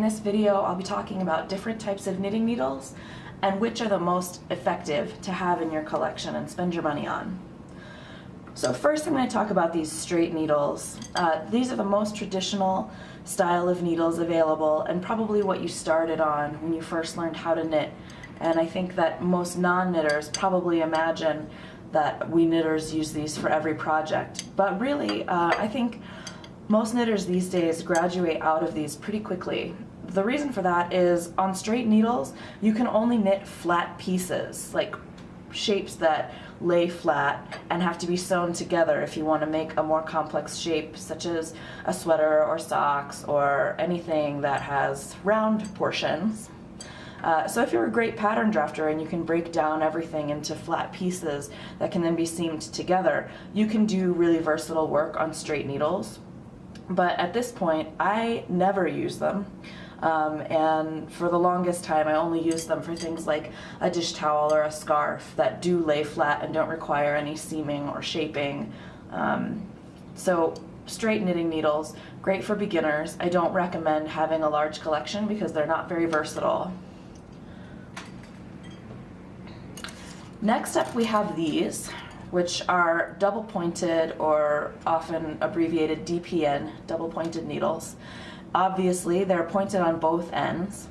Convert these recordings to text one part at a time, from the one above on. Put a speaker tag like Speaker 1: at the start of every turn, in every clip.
Speaker 1: this video, I'll be talking about different types of knitting needles and which are the most effective to have in your collection and spend your money on. So first I'm going to talk about these straight needles. These are the most traditional style of needles available and probably what you started on when you first learned how to knit. And I think that most non-knitters probably imagine that we knitters use these for every project. But really, I think most knitters these days graduate out of these pretty quickly. The reason for that is on straight needles, you can only knit flat pieces, like shapes that lay flat and have to be sewn together if you want to make a more complex shape, such as a sweater or socks or anything that has round portions. So if you're a great pattern drafter and you can break down everything into flat pieces that can then be seamed together, you can do really versatile work on straight needles. But at this point, I never use them. And for the longest time I only used them for things like a dish towel or a scarf that do lay flat and don't require any seaming or shaping. So straight knitting needles, great for beginners. I don't recommend having a large collection because they're not very versatile. Next up we have these, which are double pointed or often abbreviated DPN, double pointed needles. Obviously, they're pointed on both ends,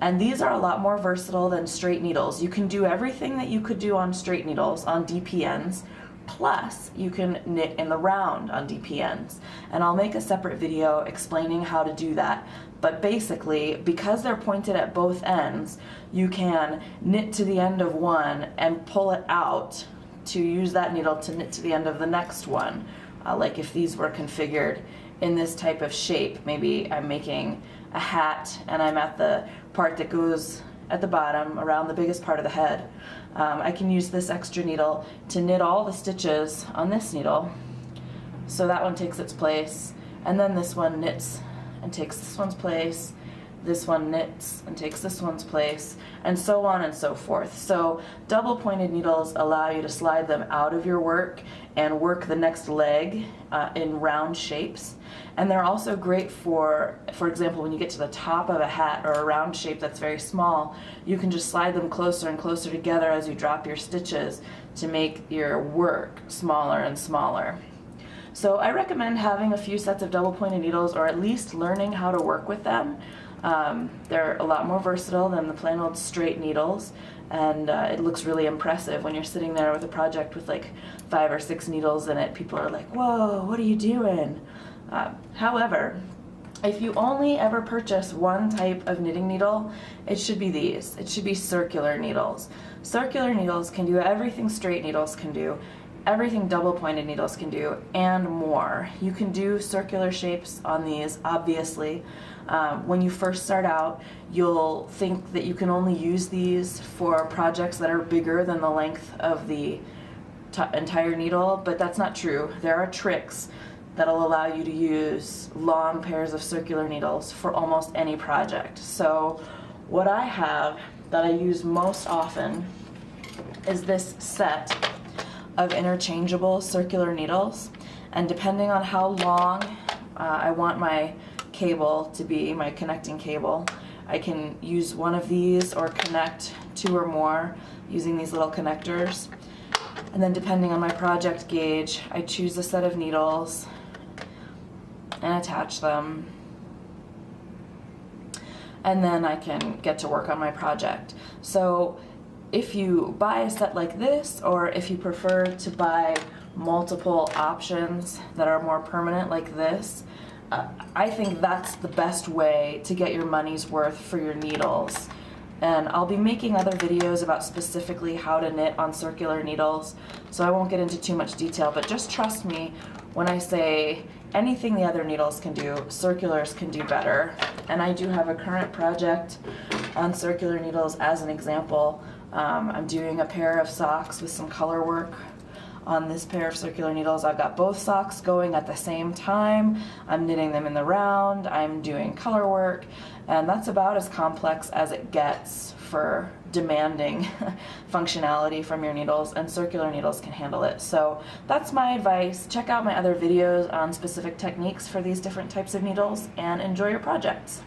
Speaker 1: and these are a lot more versatile than straight needles. You can do everything that you could do on straight needles on DPNs, plus you can knit in the round on DPNs. And I'll make a separate video explaining how to do that. But basically, because they're pointed at both ends, you can knit to the end of one and pull it out to use that needle to knit to the end of the next one. Like if these were configured in this type of shape. Maybe I'm making a hat and I'm at the part that goes at the bottom around the biggest part of the head. I can use this extra needle to knit all the stitches on this needle. So that one takes its place, and then this one knits and takes this one's place, this one knits and takes this one's place, and so on and so forth. So double pointed needles allow you to slide them out of your work and work the next leg in round shapes. And they're also great for example, when you get to the top of a hat or a round shape that's very small, you can just slide them closer and closer together as you drop your stitches to make your work smaller and smaller. So I recommend having a few sets of double pointed needles, or at least learning how to work with them. They're a lot more versatile than the plain old straight needles, and it looks really impressive when you're sitting there with a project with like 5 or 6 needles in it. People are like, whoa, what are you doing? However, if you only ever purchase one type of knitting needle, it should be these. It should be circular needles. Circular needles can do everything straight needles can do, everything double pointed needles can do, and more. You can do circular shapes on these, obviously. When you first start out, you'll think that you can only use these for projects that are bigger than the length of the entire needle, but that's not true. There are tricks that'll allow you to use long pairs of circular needles for almost any project. So what I have that I use most often is this set of interchangeable circular needles, and depending on how long I want my cable to be, my connecting cable, I can use one of these or connect 2 or more using these little connectors. And then depending on my project gauge, I choose a set of needles and attach them, and then I can get to work on my project. So if you buy a set like this, or if you prefer to buy multiple options that are more permanent like this, I think that's the best way to get your money's worth for your needles. And I'll be making other videos about specifically how to knit on circular needles, so I won't get into too much detail, but just trust me when I say anything the other needles can do, circulars can do better. And I do have a current project on circular needles as an example. I'm doing a pair of socks with some color work on this pair of circular needles. I've got both socks going at the same time. I'm knitting them in the round, I'm doing color work, and that's about as complex as it gets for demanding functionality from your needles, and circular needles can handle it. So that's my advice. Check out my other videos on specific techniques for these different types of needles and enjoy your projects.